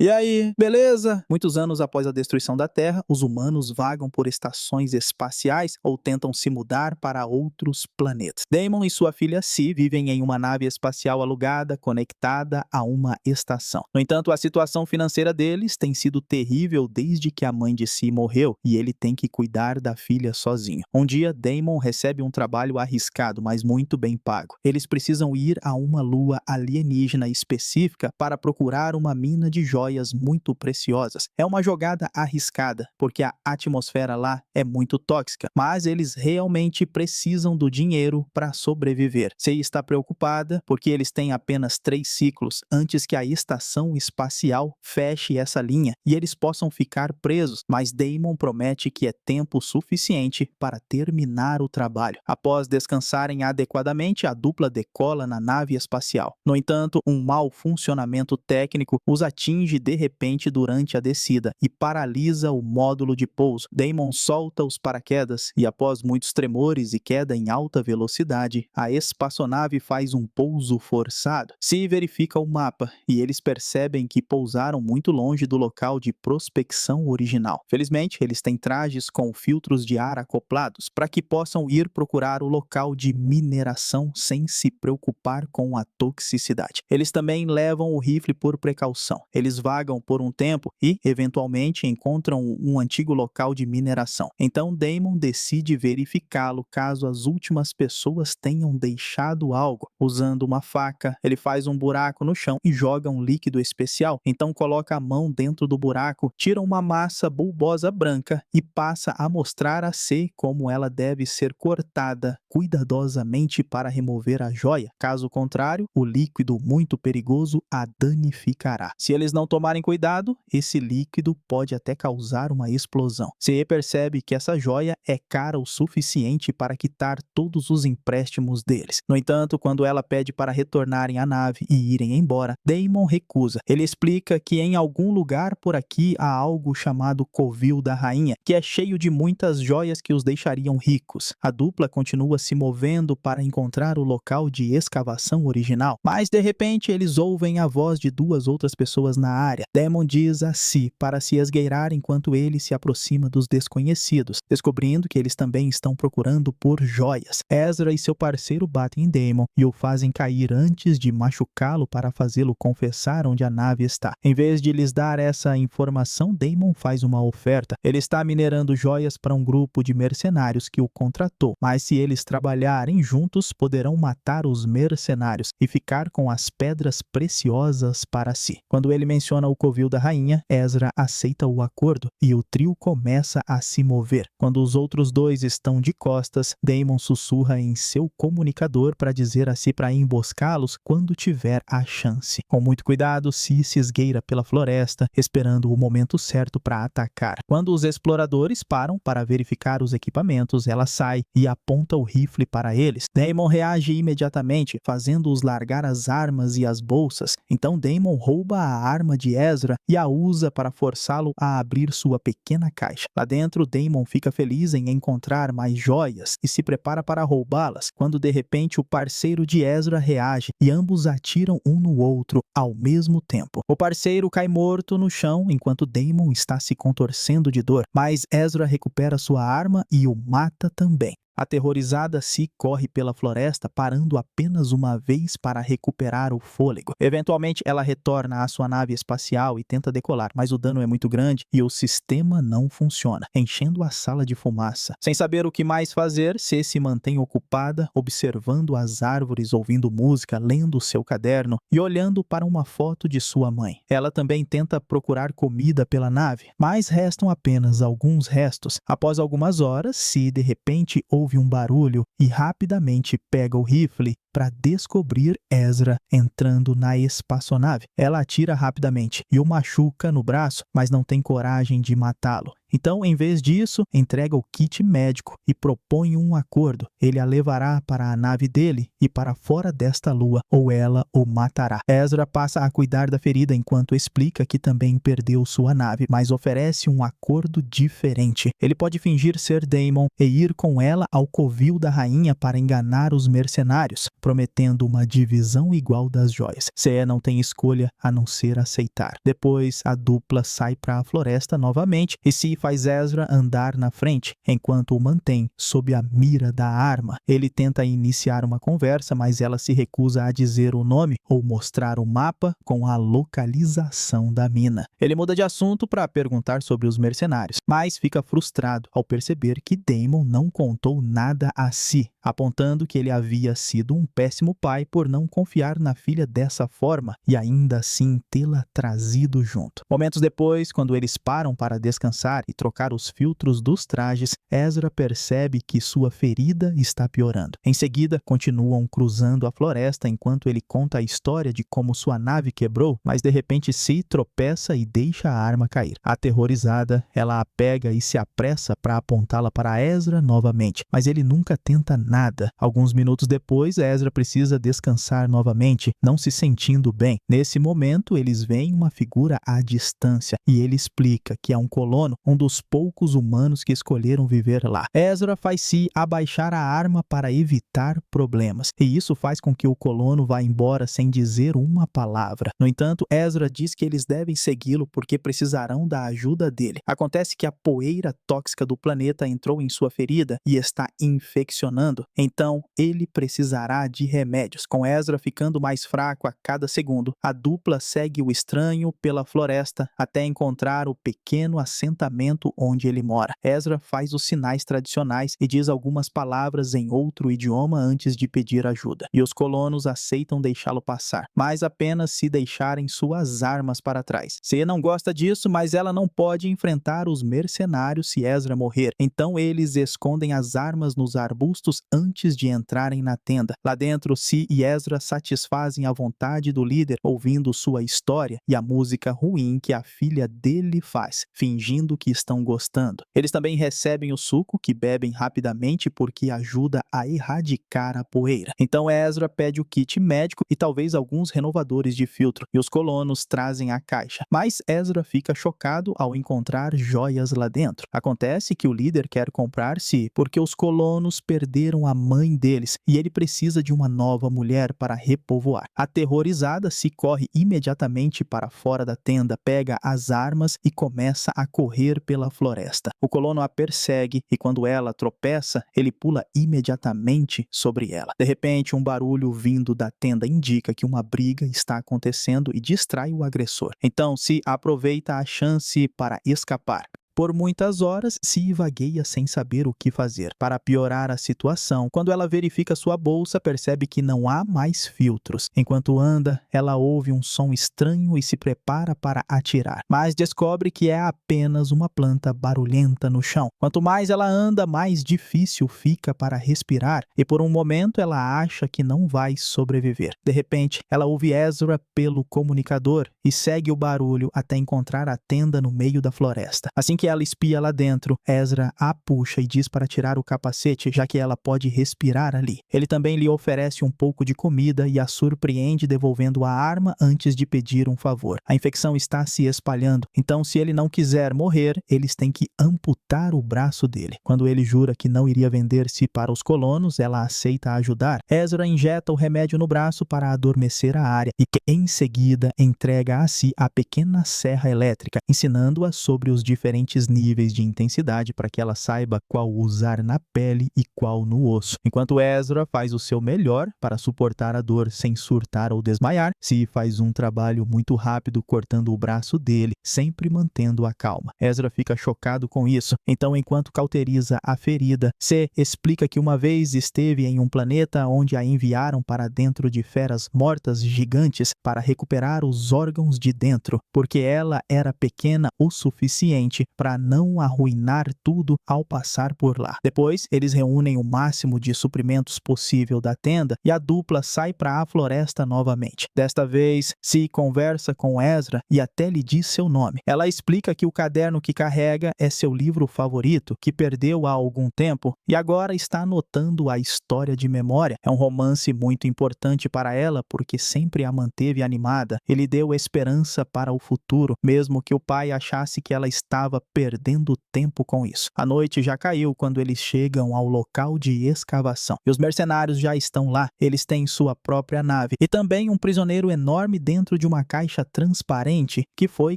E aí, beleza? Muitos anos após a destruição da Terra, os humanos vagam por estações espaciais ou tentam se mudar para outros planetas. Damon e sua filha Si vivem em uma nave espacial alugada, conectada a uma estação. No entanto, a situação financeira deles tem sido terrível desde que a mãe de Si morreu e ele tem que cuidar da filha sozinho. Um dia, Damon recebe um trabalho arriscado, mas muito bem pago. Eles precisam ir a uma lua alienígena específica para procurar uma mina de joias muito preciosas. É uma jogada arriscada, porque a atmosfera lá é muito tóxica, mas eles realmente precisam do dinheiro para sobreviver. Sei está preocupada porque eles têm apenas 3 ciclos antes que a estação espacial feche essa linha e eles possam ficar presos, mas Damon promete que é tempo suficiente para terminar o trabalho. Após descansarem adequadamente, a dupla decola na nave espacial. No entanto, um mau funcionamento técnico os atinge de repente durante a descida e paralisa o módulo de pouso. Damon solta os paraquedas e, após muitos tremores e queda em alta velocidade, a espaçonave faz um pouso forçado. Se verifica o mapa e eles percebem que pousaram muito longe do local de prospecção original. Felizmente, eles têm trajes com filtros de ar acoplados para que possam ir procurar o local de mineração sem se preocupar com a toxicidade. Eles também levam o rifle por precaução. Eles vagam por um tempo e, eventualmente, encontram um antigo local de mineração. Então, Damon decide verificá-lo caso as últimas pessoas tenham deixado algo. Usando uma faca, ele faz um buraco no chão e joga um líquido especial. Então, coloca a mão dentro do buraco, tira uma massa bulbosa branca e passa a mostrar a C como ela deve ser cortada cuidadosamente para remover a joia. Caso contrário, o líquido muito perigoso a danificará. Se eles não tomarem cuidado, esse líquido pode até causar uma explosão. C percebe que essa joia é cara o suficiente para quitar todos os empréstimos deles. No entanto, quando ela pede para retornarem à nave e irem embora, Damon recusa. Ele explica que em algum lugar por aqui há algo chamado Covil da Rainha, que é cheio de muitas joias que os deixariam ricos. A dupla continua se movendo para encontrar o local de escavação original, mas de repente eles ouvem a voz de 2 outras pessoas na área. Damon diz a Si para se esgueirar enquanto ele se aproxima dos desconhecidos, descobrindo que eles também estão procurando por joias. Ezra e seu parceiro batem em Damon e o fazem cair antes de machucá-lo para fazê-lo confessar onde a nave está. Em vez de lhes dar essa informação, Damon faz uma oferta. Ele está minerando joias para um grupo de mercenários que o contratou, mas se eles trabalharem juntos, poderão matar os mercenários e ficar com as pedras preciosas para si. Quando ele menciona o Covil da Rainha, Ezra aceita o acordo e o trio começa a se mover. Quando os outros 2 estão de costas, Damon sussurra em seu comunicador para dizer a Si para emboscá-los quando tiver a chance. Com muito cuidado, Si se esgueira pela floresta, esperando o momento certo para atacar. Quando os exploradores param para verificar os equipamentos, ela sai e aponta o rifle para eles. Damon reage imediatamente, fazendo-os largar as armas e as bolsas. Então Damon rouba a arma de Ezra e a usa para forçá-lo a abrir sua pequena caixa. Lá dentro, Damon fica feliz em encontrar mais joias e se prepara para roubá-las, quando de repente o parceiro de Ezra reage e ambos atiram um no outro ao mesmo tempo. O parceiro cai morto no chão enquanto Damon está se contorcendo de dor, mas Ezra recupera sua arma e o mata também. Aterrorizada, Si corre pela floresta, parando apenas uma vez para recuperar o fôlego. Eventualmente, ela retorna à sua nave espacial e tenta decolar, mas o dano é muito grande e o sistema não funciona, enchendo a sala de fumaça. Sem saber o que mais fazer, Si se mantém ocupada, observando as árvores, ouvindo música, lendo seu caderno e olhando para uma foto de sua mãe. Ela também tenta procurar comida pela nave, mas restam apenas alguns restos. Após algumas horas, Si de repente ouve um barulho e rapidamente pega o rifle para descobrir Ezra entrando na espaçonave. Ela atira rapidamente e o machuca no braço, mas não tem coragem de matá-lo. Então, em vez disso, entrega o kit médico e propõe um acordo. Ele a levará para a nave dele e para fora desta lua, ou ela o matará. Ezra passa a cuidar da ferida enquanto explica que também perdeu sua nave, mas oferece um acordo diferente. Ele pode fingir ser Daemon e ir com ela ao covil da rainha para enganar os mercenários, prometendo uma divisão igual das joias. Ceé não tem escolha a não ser aceitar. Depois, a dupla sai para a floresta novamente e Se faz Ezra andar na frente, enquanto o mantém sob a mira da arma. Ele tenta iniciar uma conversa, mas ela se recusa a dizer o nome ou mostrar o mapa com a localização da mina. Ele muda de assunto para perguntar sobre os mercenários, mas fica frustrado ao perceber que Daemon não contou nada a Si, apontando que ele havia sido um péssimo pai por não confiar na filha dessa forma e ainda assim tê-la trazido junto. Momentos depois, quando eles param para descansar e trocar os filtros dos trajes, Ezra percebe que sua ferida está piorando. Em seguida, continuam cruzando a floresta enquanto ele conta a história de como sua nave quebrou, mas de repente Si tropeça e deixa a arma cair. Aterrorizada, ela a pega e se apressa para apontá-la para Ezra novamente, mas ele nunca tenta nada. Alguns minutos depois, Ezra precisa descansar novamente, não se sentindo bem. Nesse momento, eles veem uma figura à distância e ele explica que é um colono, um dos poucos humanos que escolheram viver lá. Ezra faz Si abaixar a arma para evitar problemas, e isso faz com que o colono vá embora sem dizer uma palavra. No entanto, Ezra diz que eles devem segui-lo porque precisarão da ajuda dele. Acontece que a poeira tóxica do planeta entrou em sua ferida e está infeccionando, então ele precisará de remédios. Com Ezra ficando mais fraco a cada segundo, a dupla segue o estranho pela floresta até encontrar o pequeno assentamento onde ele mora. Ezra faz os sinais tradicionais e diz algumas palavras em outro idioma antes de pedir ajuda, e os colonos aceitam deixá-lo passar, mas apenas se deixarem suas armas para trás. Ceé não gosta disso, mas ela não pode enfrentar os mercenários se Ezra morrer, então eles escondem as armas nos arbustos antes de entrarem na tenda. Lá dentro, Si e Ezra satisfazem a vontade do líder ouvindo sua história e a música ruim que a filha dele faz, fingindo que estão gostando. Eles também recebem o suco que bebem rapidamente porque ajuda a erradicar a poeira. Então Ezra pede o kit médico e talvez alguns renovadores de filtro, e os colonos trazem a caixa. Mas Ezra fica chocado ao encontrar joias lá dentro. Acontece que o líder quer comprar Si porque os colonos perderam a mãe deles e ele precisa de uma nova mulher para repovoar. Aterrorizada, Si corre imediatamente para fora da tenda, pega as armas e começa a correr pela floresta. O colono a persegue e quando ela tropeça, ele pula imediatamente sobre ela. De repente, um barulho vindo da tenda indica que uma briga está acontecendo e distrai o agressor. Então, Si aproveita a chance para escapar. Por muitas horas, Si vagueia sem saber o que fazer. Para piorar a situação, quando ela verifica sua bolsa, percebe que não há mais filtros. Enquanto anda, ela ouve um som estranho e se prepara para atirar, mas descobre que é apenas uma planta barulhenta no chão. Quanto mais ela anda, mais difícil fica para respirar, e por um momento ela acha que não vai sobreviver. De repente, ela ouve Ezra pelo comunicador e segue o barulho até encontrar a tenda no meio da floresta. Assim que ela espia lá dentro, Ezra a puxa e diz para tirar o capacete, já que ela pode respirar ali. Ele também lhe oferece um pouco de comida e a surpreende devolvendo a arma antes de pedir um favor. A infecção está se espalhando, então se ele não quiser morrer, eles têm que amputar o braço dele. Quando ele jura que não iria vender-se para os colonos, ela aceita ajudar. Ezra injeta o remédio no braço para adormecer a área e em seguida entrega a Si a pequena serra elétrica, ensinando-a sobre os diferentes níveis de intensidade para que ela saiba qual usar na pele e qual no osso. Enquanto Ezra faz o seu melhor para suportar a dor sem surtar ou desmaiar, Si faz um trabalho muito rápido cortando o braço dele, sempre mantendo a calma. Ezra fica chocado com isso, então enquanto cauteriza a ferida, Se explica que uma vez esteve em um planeta onde a enviaram para dentro de feras mortas gigantes para recuperar os órgãos de dentro, porque ela era pequena o suficiente para não arruinar tudo ao passar por lá. Depois, eles reúnem o máximo de suprimentos possível da tenda e a dupla sai para a floresta novamente. Desta vez, Si conversa com Ezra e até lhe diz seu nome. Ela explica que o caderno que carrega é seu livro favorito, que perdeu há algum tempo e agora está anotando a história de memória. É um romance muito importante para ela porque sempre a manteve animada e lhe deu esperança para o futuro, mesmo que o pai achasse que ela estava perdendo tempo com isso. A noite já caiu quando eles chegam ao local de escavação e os mercenários já estão lá. Eles têm sua própria nave e também um prisioneiro enorme dentro de uma caixa transparente que foi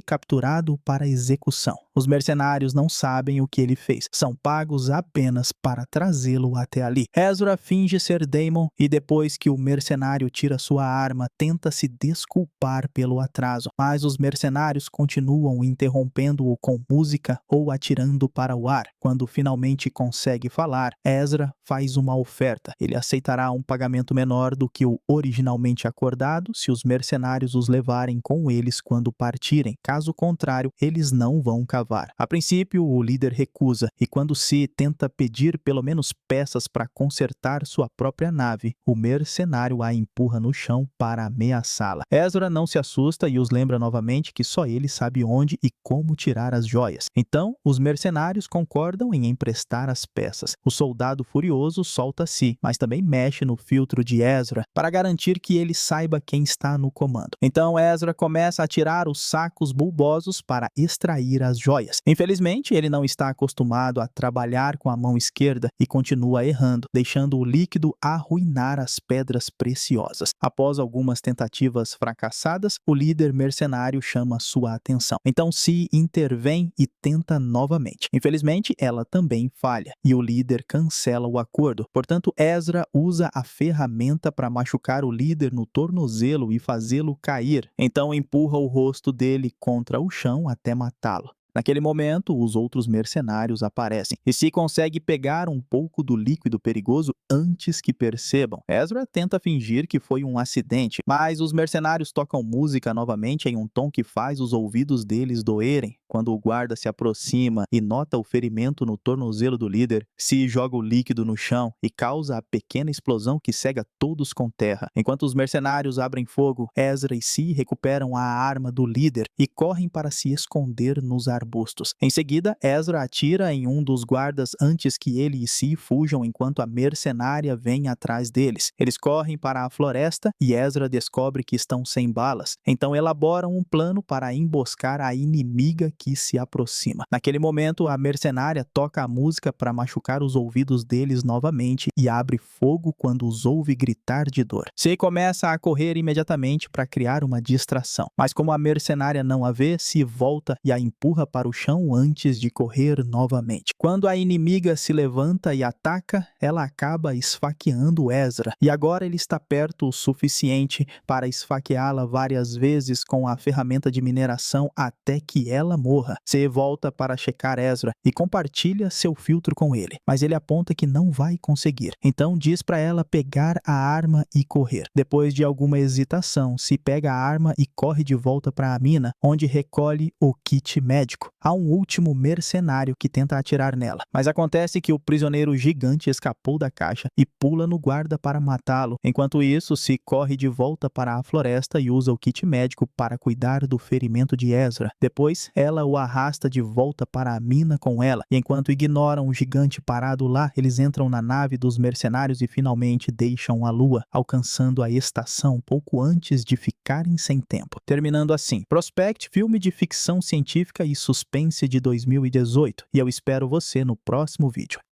capturado para execução. Os mercenários não sabem o que ele fez, são pagos apenas para trazê-lo até ali. Ezra finge ser Daemon e depois que o mercenário tira sua arma, tenta se desculpar pelo atraso, mas os mercenários continuam interrompendo-o com música ou atirando para o ar. Quando finalmente consegue falar, Ezra faz uma oferta. Ele aceitará um pagamento menor do que o originalmente acordado se os mercenários os levarem com eles quando partirem. Caso contrário, eles não vão cavar. A princípio, o líder recusa, e quando Si tenta pedir pelo menos peças para consertar sua própria nave, o mercenário a empurra no chão para ameaçá-la. Ezra não se assusta e os lembra novamente que só ele sabe onde e como tirar as joias. Então, os mercenários concordam em emprestar as peças. O soldado furioso solta Si, mas também mexe no filtro de Ezra para garantir que ele saiba quem está no comando. Então, Ezra começa a tirar os sacos bulbosos para extrair as joias. Infelizmente, ele não está acostumado a trabalhar com a mão esquerda e continua errando, deixando o líquido arruinar as pedras preciosas. Após algumas tentativas fracassadas, o líder mercenário chama sua atenção. Então, Si intervém e tenta novamente. Infelizmente, ela também falha e o líder cancela o acordo. Portanto, Ezra usa a ferramenta para machucar o líder no tornozelo e fazê-lo cair. Então, empurra o rosto dele contra o chão até matá-lo. Naquele momento, os outros mercenários aparecem e Si consegue pegar um pouco do líquido perigoso antes que percebam. Ezra tenta fingir que foi um acidente, mas os mercenários tocam música novamente em um tom que faz os ouvidos deles doerem. Quando o guarda se aproxima e nota o ferimento no tornozelo do líder, Si joga o líquido no chão e causa a pequena explosão que cega todos com terra. Enquanto os mercenários abrem fogo, Ezra e Si recuperam a arma do líder e correm para se esconder nos arbustos. Em seguida, Ezra atira em um dos guardas antes que ele e Si fujam enquanto a mercenária vem atrás deles. Eles correm para a floresta e Ezra descobre que estão sem balas. Então elaboram um plano para emboscar a inimiga que se aproxima. Naquele momento, a mercenária toca a música para machucar os ouvidos deles novamente e abre fogo quando os ouve gritar de dor. Si começa a correr imediatamente para criar uma distração, mas como a mercenária não a vê, Si volta e a empurra para o chão antes de correr novamente. Quando a inimiga se levanta e ataca, ela acaba esfaqueando Ezra, e agora ele está perto o suficiente para esfaqueá-la várias vezes com a ferramenta de mineração até que ela morra. Si volta para checar Ezra e compartilha seu filtro com ele, mas ele aponta que não vai conseguir. Então diz para ela pegar a arma e correr. Depois de alguma hesitação, Si pega a arma e corre de volta para a mina, onde recolhe o kit médico. Há um último mercenário que tenta atirar nela, mas acontece que o prisioneiro gigante escapou da caixa e pula no guarda para matá-lo. Enquanto isso, Si corre de volta para a floresta e usa o kit médico para cuidar do ferimento de Ezra. Depois, ela o arrasta de volta para a mina com ela, e enquanto ignoram o gigante parado lá, eles entram na nave dos mercenários e finalmente deixam a lua, alcançando a estação pouco antes de ficarem sem tempo. Terminando assim, Prospect, filme de ficção científica e suspense de 2018, e eu espero você no próximo vídeo.